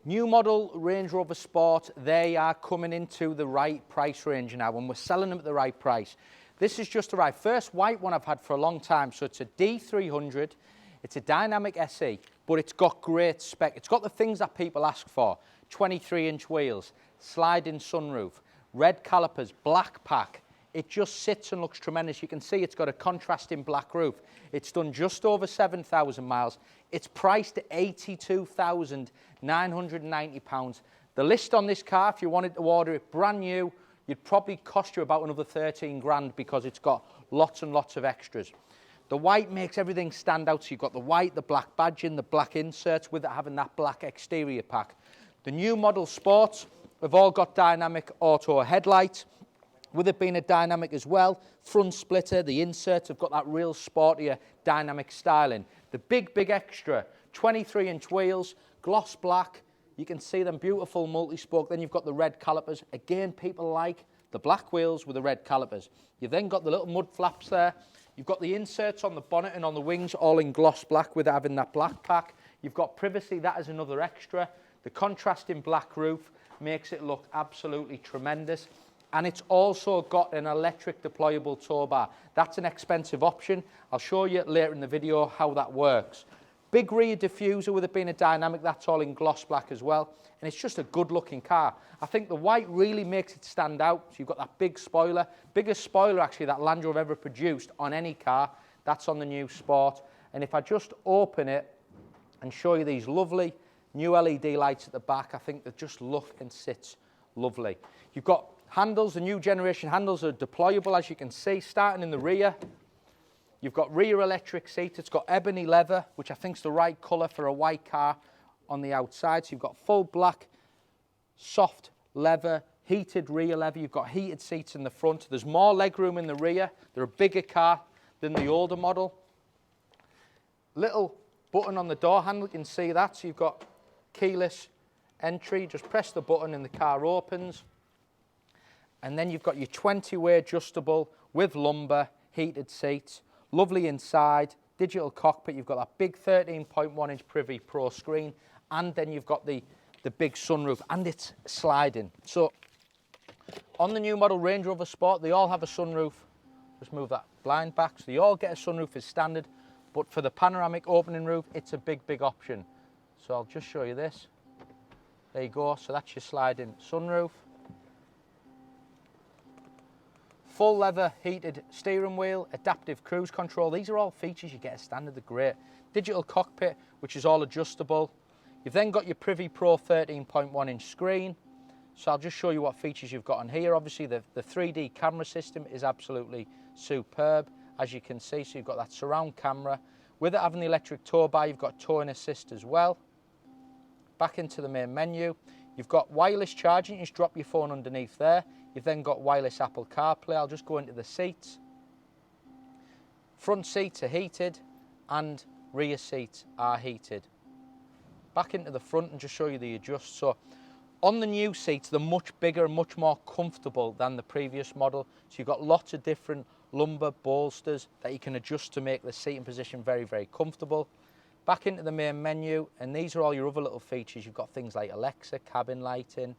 New model Range Rover Sport, they are coming into the right price range now, and we're selling them at the right price. This is just the right first white one I've had for a long time. So it's a D300, it's a dynamic SE, but it's got great spec. It's got the things that people ask for: 23-inch wheels, sliding sunroof, red calipers, black pack. It just sits and looks tremendous. You can see it's got a contrasting black roof. It's done just over 7,000 miles. It's priced at £82,990. The list on this car, if you wanted to order it brand new, you'd probably cost you about another 13 grand because it's got lots and lots of extras. The white makes everything stand out. So you've got the white, the black badging, the black inserts with it having that black exterior pack. The new model Sports have all got dynamic auto headlights. With it being a dynamic as well, front splitter, the inserts have got that real sportier dynamic styling. The big extra, 23-inch wheels, gloss black. You can see them beautiful multi-spoke. Then you've got the red calipers. Again, people like the black wheels with the red calipers. You've then got the little mud flaps there. You've got the inserts on the bonnet and on the wings, all in gloss black with having that black pack. You've got privacy, that is another extra. The contrasting black roof makes it look absolutely tremendous. And it's also got an electric deployable tow bar. That's an expensive option. I'll show you later in the video how that works. Big rear diffuser with it being a dynamic, that's all in gloss black as well. And it's just a good looking car. I think the white really makes it stand out. So you've got that big spoiler, biggest spoiler actually that Land Rover ever produced on any car. That's on the new Sport. And if I just open it and show you these lovely new LED lights at the back, I think they just look and sit lovely. You've got handles, the new generation handles are deployable, as you can see, starting in the rear. You've got rear electric seats. It's got ebony leather, which I think is the right colour for a white car on the outside. So you've got full black, soft leather, heated rear leather. You've got heated seats in the front. There's more legroom in the rear. They're a bigger car than the older model. Little button on the door handle, you can see that. So you've got keyless entry. Just press the button and the car opens. And then you've got your 20-way adjustable with lumbar, heated seats. Lovely inside, digital cockpit. You've got that big 13.1-inch Privy Pro screen. And then you've got the big sunroof. And it's sliding. So on the new model Range Rover Sport, they all have a sunroof. Just move that blind back. So they all get a sunroof as standard. But for the panoramic opening roof, it's a big option. So I'll just show you this. There you go. So that's your sliding sunroof. Full leather heated steering wheel, adaptive cruise control. These are all features you get as standard, they're great. Digital cockpit, which is all adjustable. You've then got your Privy Pro 13.1-inch screen. So I'll just show you what features you've got on here. Obviously, the 3D camera system is absolutely superb, as you can see. So you've got that surround camera. With it having the electric tow bar, you've got towing assist as well. Back into the main menu. You've got wireless charging. You just drop your phone underneath there. You've then got wireless Apple CarPlay. I'll just go into the seats. Front seats are heated and rear seats are heated. Back into the front and just show you the adjust. So on the new seats, they're much bigger and much more comfortable than the previous model. So you've got lots of different lumbar bolsters that you can adjust to make the seating position very comfortable. Back into the main menu, and these are all your other little features. You've got things like Alexa, cabin lighting,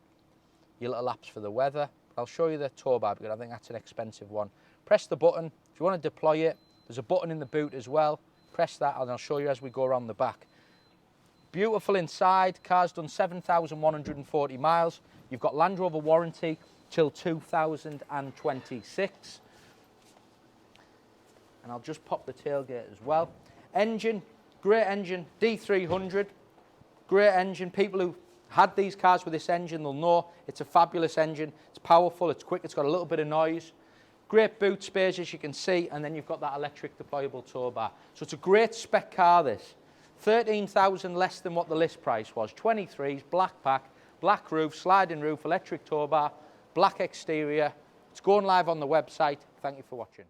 your little apps for the weather. I'll show you the tow bar because I think that's an expensive one. Press the button. If you want to deploy it, there's a button in the boot as well. Press that and I'll show you as we go around the back. Beautiful inside. Car's done 7,140 miles. You've got Land Rover warranty till 2026. And I'll just pop the tailgate as well. Engine, great engine, D300. Great engine. People who had these cars with this engine, they'll know it's a fabulous engine. It's powerful, it's quick, it's got a little bit of noise. Great boot space, as you can see, and then you've got that electric deployable tow bar. So it's a great spec car, this. 13,000 less than what the list price was. 23s, black pack, black roof, sliding roof, electric tow bar, black exterior. It's going live on the website. Thank you for watching.